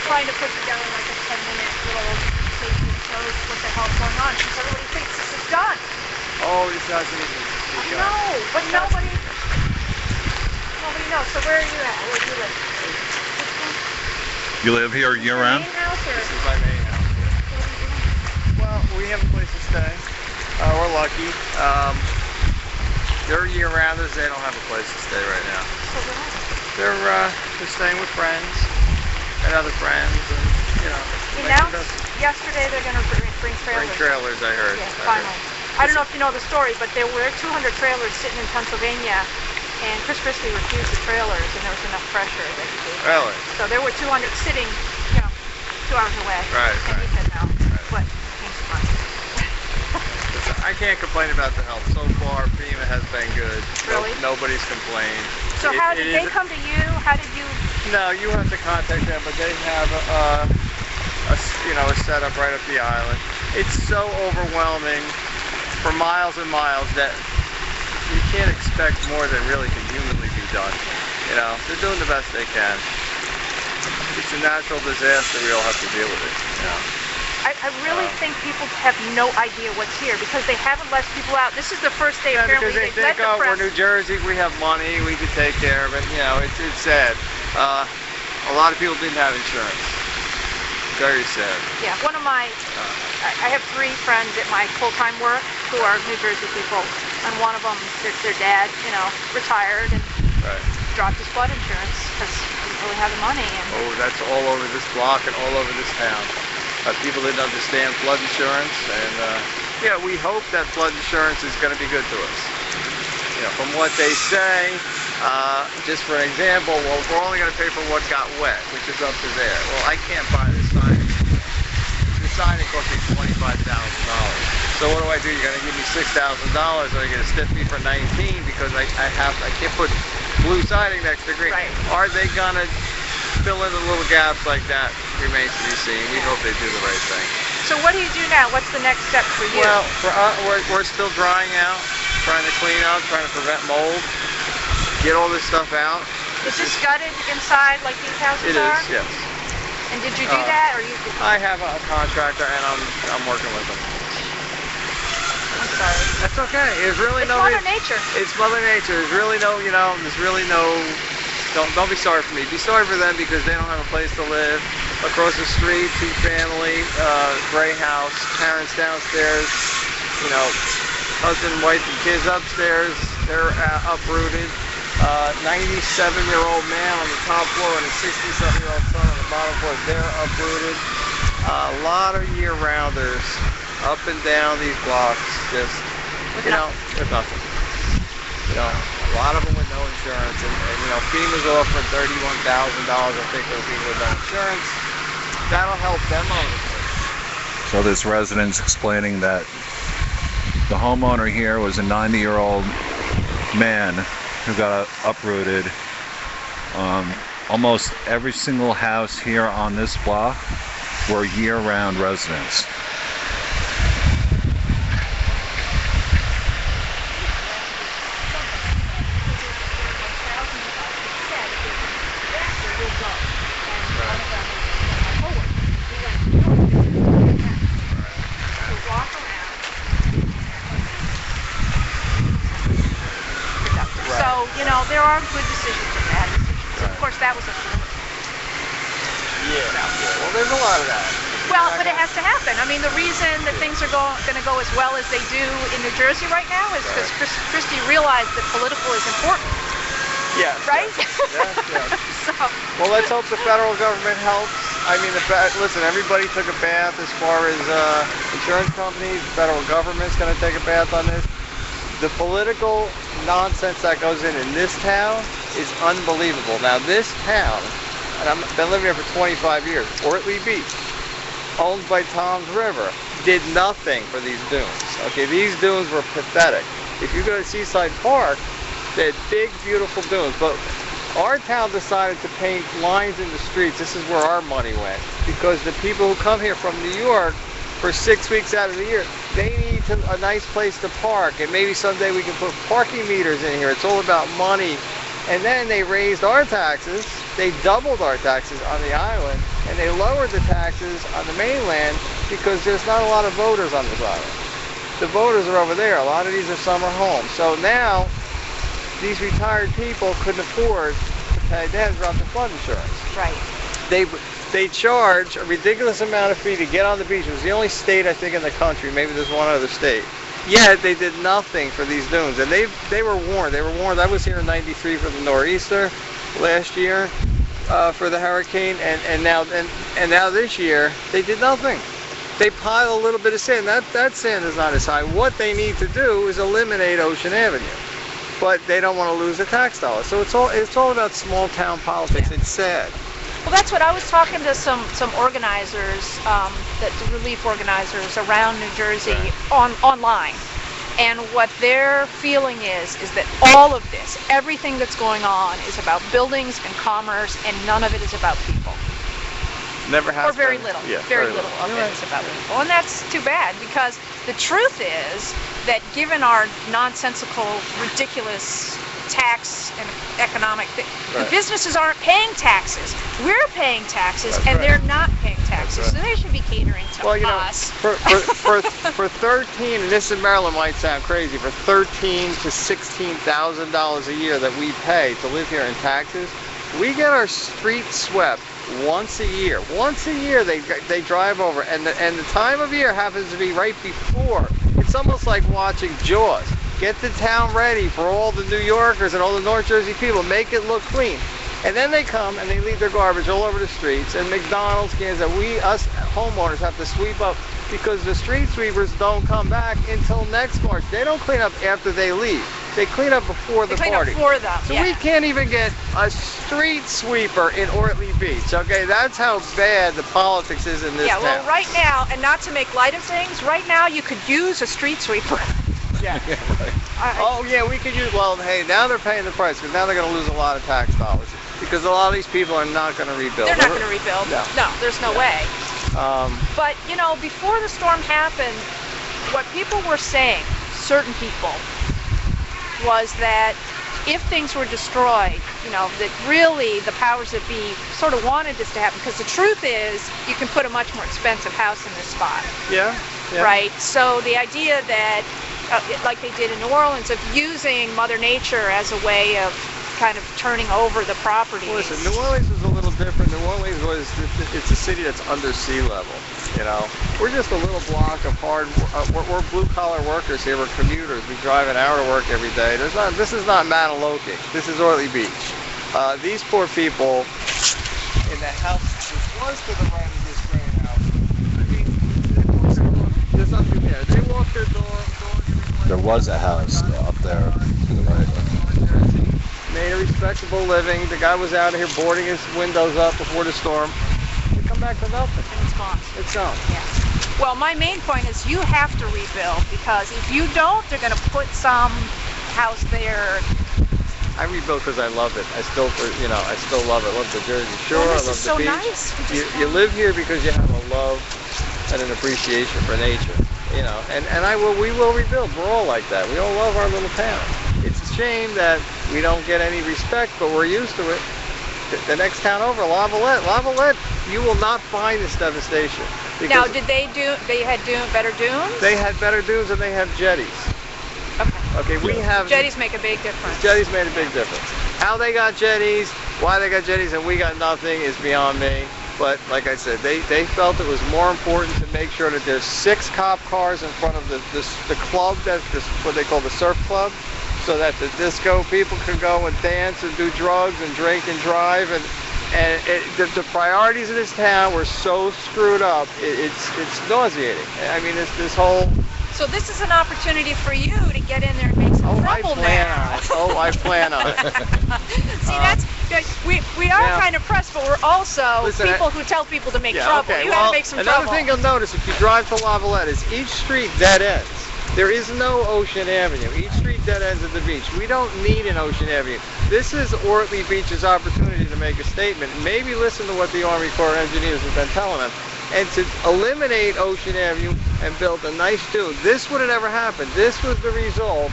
trying to put together like a 10-minute little statement that shows what the hell's going on, because everybody thinks this is done. Oh, this hasn't even begun. No, but nobody knows. So where are you at? Where do you live? You live here year-round? Main house, or? This is my main house. Well, we have a place to stay. We're lucky. They're year-rounders. They don't have a place to stay right now. So They're staying with friends and other friends, and you announced yesterday they're going to bring trailers. Bring trailers, I heard. Yes, finally. I don't know if you know the story, but there were 200 trailers sitting in Pennsylvania, and Chris Christie refused the trailers, and there was enough pressure that he gave. Really? So there were 200 sitting, 2 hours away. Right. And he said no. But thanks so much. I can't complain about the help. So far, FEMA has been good. Really? Nobody's complained. So how did they come to you? How did you? No, you have to contact them, but they have a setup right up the island. It's so overwhelming for miles and miles that you can't expect more than really can humanly be done. They're doing the best they can. It's a natural disaster. We all have to deal with it. I really think people have no idea what's here because they haven't let people out. This is the first day apparently because they think, oh, we're New Jersey, we have money, we can take care of it. It's sad. A lot of people didn't have insurance. Very sad. Yeah, one of my, I have 3 friends at my full-time work who are New Jersey people, and one of them, their dad, retired and dropped his flood insurance because he didn't really have the money. And oh, that's all over this block and all over this town. People didn't understand flood insurance, and we hope that flood insurance is going to be good to us. From what they say, just for an example, well, we're only going to pay for what got wet, which is up to there. Well, I can't buy this sign. The sign cost me $25,000. So what do? You're going to give me $6,000, or you're going to stiff me for 19 because I can't put blue siding next to green. Right. Are they going to fill in the little gaps like that? Remains to be seen. We hope they do the right thing. So what do you do now? What's the next step for you? Well, for us, we're still drying out, trying to clean up, trying to prevent mold, get all this stuff out. Is this gutted inside like these houses are? It is, yes. And did you do that, or you? I have a contractor, and I'm working with him. I'm sorry. That's okay. It's really It's Mother Nature. It's Mother Nature. There's really no, there's really no. Don't be sorry for me. Be sorry for them because they don't have a place to live. Across the street, 2-family, gray house, parents downstairs, husband, wife, and kids upstairs. They're uprooted. 97-year-old man on the top floor and a 67-year-old son on the bottom floor. They're uprooted. A lot of year-rounders up and down these blocks, just with nothing. A lot of them with no insurance, and FEMA's offering $31,000, I think, for people with no insurance. That'll help them out. So this resident's explaining that the homeowner here was a 90-year-old man who got uprooted. Almost every single house here on this block were year-round residents. So, there are good decisions and bad decisions. Of course, that was a fluke. Yeah. Well, there's a lot of that. Well, but it has to happen. I mean, the reason that things are going to go as well as they do in New Jersey right now is because Christie realized that political is important. Yes. Right? Yes. So. Well, let's hope the federal government helps. I mean, listen, everybody took a bath as far as insurance companies. The federal government's going to take a bath on this. The political nonsense that goes in this town is unbelievable. Now, this town, and I've been living here for 25 years, Ortley Beach, owned by Tom's River, did nothing for these dunes. Okay, these dunes were pathetic. If you go to Seaside Park, they had big, beautiful dunes, but our town decided to paint lines in the streets. This is where our money went, because the people who come here from New York for 6 weeks out of the year, they need a nice place to park, and maybe someday we can put parking meters in here. It's all about money. And then they raised our taxes, they doubled our taxes on the island, and they lowered the taxes on the mainland because there's not a lot of voters on this island. The voters are over there. A lot of these are summer homes. So now, these retired people couldn't afford to pay. They had to drop the flood insurance. Right. They charge a ridiculous amount of fee to get on the beach. It was the only state, I think, in the country. Maybe there's one other state. Yet they did nothing for these dunes, and they were warned. They were warned. I was here in '93 for the nor'easter last year for the hurricane, and now this year they did nothing. They pile a little bit of sand. That sand is not as high. What they need to do is eliminate Ocean Avenue, but they don't want to lose the tax dollars. So it's all about small town politics. Yeah. It's sad. Well, that's what I was talking to some organizers, the relief organizers around New Jersey online, and what their feeling is that all of this, everything that's going on, is about buildings and commerce, and none of it is about people. Never has. Or very been. little. Yeah, very little of it is about people, and that's too bad, because the truth is that given our nonsensical, ridiculous tax and economic thing, the businesses aren't paying taxes. We're paying taxes, and they're not paying taxes. So they should be catering to us. For 13, and this in Maryland might sound crazy, for $13,000 to $16,000 a year that we pay to live here in taxes, we get our street swept once a year. Once a year they drive over, and the time of year happens to be right before. It's almost like watching Jaws. Get the town ready for all the New Yorkers and all the North Jersey people. Make it look clean. And then they come and they leave their garbage all over the streets. And McDonald's cans that us homeowners have to sweep up, because the street sweepers don't come back until next March. They don't clean up after they leave. They clean up before the party. They clean up for them, So we can't even get a street sweeper in Ortley Beach. Okay, that's how bad the politics is in this town. Yeah, well, right now, and not to make light of things, right now you could use a street sweeper. Yeah. Oh yeah, we could use. Well, hey, now they're paying the price, because now they're going to lose a lot of tax dollars, because a lot of these people are not going to rebuild. They're not going to rebuild. No, there's no way. But you know, before the storm happened, what people were saying, certain people, was that if things were destroyed, you know, that really the powers that be sort of wanted this to happen, because the truth is, you can put a much more expensive house in this spot. Yeah. Right. So the idea that, like they did in New Orleans, of using Mother Nature as a way of kind of turning over the properties. Well, listen, New Orleans is a little different. New Orleans it's a city that's under sea level. You know, we're just a little block of we're blue collar workers here. We're commuters. We drive an hour to work every day. This is not Manaloki. This is Ortley Beach. These poor people in the house which was to the right of this great house. I mean, there's nothing there. They walk their dog. There was a house up there to the right. Made a respectable living. The guy was out of here boarding his windows up before the storm. They come back to nothing. And it's gone. It's gone. Yeah. Well, my main point is you have to rebuild, because if you don't, they're going to put some house there. I rebuilt because I love it. I still love it. I love the Jersey Shore. Well, I this love is so the beach. nice. You live here because you have a love and an appreciation for nature. You know, and we will rebuild. We're all like that. We all love our little town. It's a shame that we don't get any respect, but we're used to it. The next town over, Lavalette, you will not find this devastation. Now, they had better dunes? They had better dunes, and they have jetties. Okay, we have... Jetties make a big difference. Jetties made a big difference. How they got jetties, why they got jetties, and we got nothing is beyond me. But like I said, they felt it was more important to make sure that there's 6 cop cars in front of the club, that's what they call the surf club, so that the disco people can go and dance and do drugs and drink and drive. The priorities of this town were so screwed up, it's nauseating. I mean, it's this whole... So this is an opportunity for you to get in there and make some trouble now. I plan on it. See, that's we are kind of pressed, but we're also people who tell people to make trouble. Okay, you have to make some trouble. Another thing you'll notice if you drive to Lavalette is each street dead ends. There is no Ocean Avenue. Each street dead ends at the beach. We don't need an Ocean Avenue. This is Ortley Beach's opportunity to make a statement. Maybe listen to what the Army Corps of Engineers have been telling them, and to eliminate Ocean Avenue and build a nice dune. This would have never happened. This was the result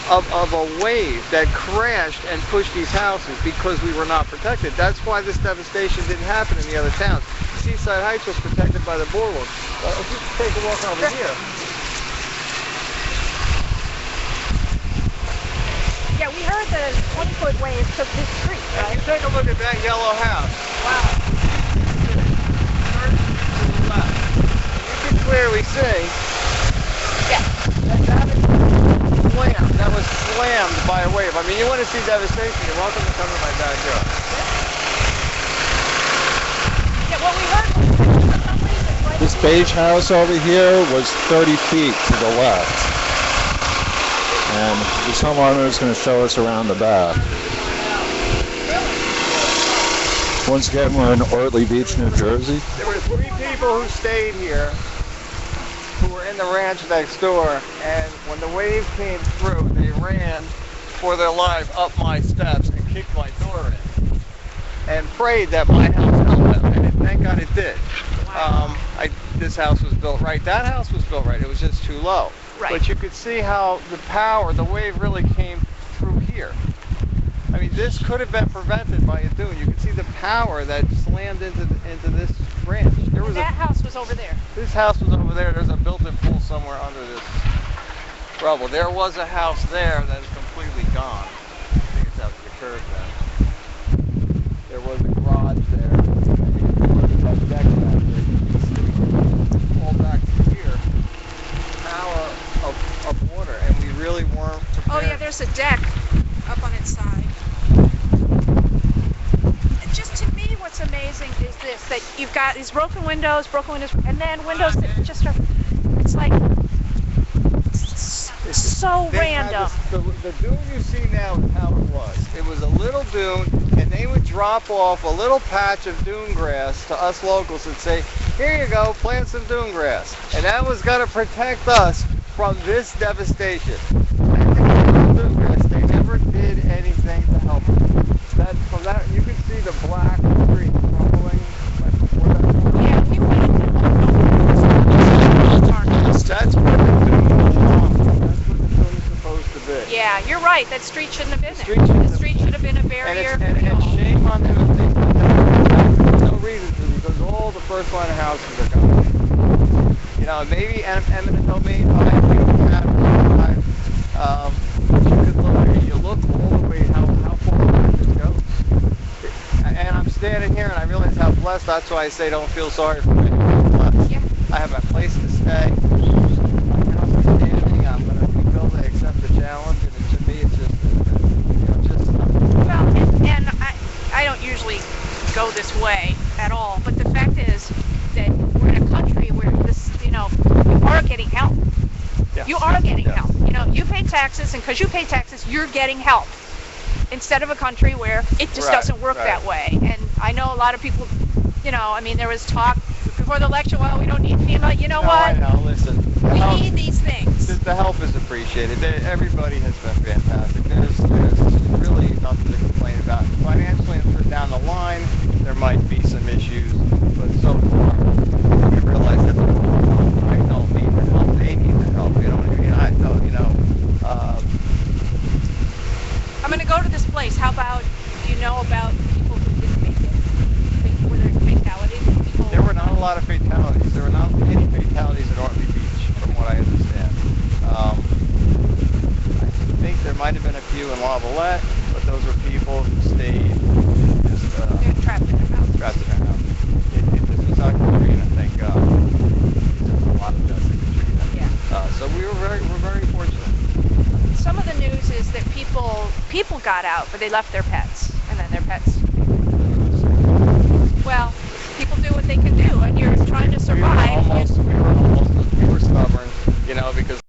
of a wave that crashed and pushed these houses because we were not protected. That's why this devastation didn't happen in the other towns. Seaside Heights was protected by the boardwalk. If you take a walk over here. Yeah, we heard the 20-foot wave took this street, right? You take a look at that yellow house. Wow. To the left. You can clearly see Yeah. that was slammed by a wave. I mean, you want to see devastation, you're welcome to come to my backyard. Yeah, what we heard was for some reason, right? This beige house over here was 30 feet to the left. And this homeowner is going to show us around the back. Once again, we're in Ortley Beach, New Jersey. There were 3 people who stayed here who were in the ranch next door, and when the wave came through, they ran for their life up my steps and kicked my door in and prayed that my house held them, and thank God it did. This house was built right. That house was built right. It was just too low. Right. But you could see how the wave really came through here. I mean, this could have been prevented by a dune. You could see the power that slammed into this ranch. That house was over there. This house was over there. There's a built-in pool somewhere under this rubble. There was a house there that is completely gone. I think it's out to the curb now. There was a garage there. And if you look at that deck back there, you can see all back to here. Power of water, and we really weren't prepared. Oh yeah, there's a deck up on its side. And just to me, what's amazing is this, that you've got these broken windows, and then windows that just are, it's like, so random. The dune you see now is how it was. It was a little dune, and they would drop off a little patch of dune grass to us locals and say, here you go, plant some dune grass. And that was going to protect us from this devastation. Dune grass, they never did anything to help us. From that, you can see the black street crumbling right before that. Yeah, we went into That's what the dune belongs. That's what the dune is supposed to be. Yeah, you're right. That street shouldn't have been there. The street should have been a barrier. And shame on them if they put that. There's no reason to, because all the first line of houses are gone. You know, maybe eminent domain 5, we don't have 5. You look all the way how far back this goes. And I'm standing here and I realize how blessed. That's why I say don't feel sorry for me. Yeah. I have a place to stay. My house is standing. I'm going to rebuild it, accept the challenge, and to me, it's just, Well, and I don't usually go this way at all, but the fact is that we're in a country where this, you are getting help. Yeah. You are getting help. You pay taxes, and because you pay taxes, you're getting help. Instead of a country where it just doesn't work that way. And I know a lot of people, there was talk before the election, well, we don't need FEMA. You know what? I know, listen. We need these things. The help is appreciated. Everybody has been fantastic. There's really nothing to complain about. Financially, down the line, there might be some issues, but so far, we realize that I don't need the help. They need the help. You know what I mean? I'm going to go to this place. How about, do you know about people who didn't make it? Were there fatalities? There were not a lot of fatalities. There were not any fatalities at Ortley Beach, from what I understand. I think there might have been a few in Lavalette, but those were people who stayed just they're trapped in their house. Trapped in their house. This was not Katrina, thank God. There's a lot of deaths in Katrina. Yeah. So we're very fortunate. Some of the news is that people got out, but they left their pets, and then their pets. Well, people do what they can do, and you're trying to survive. We were stubborn, because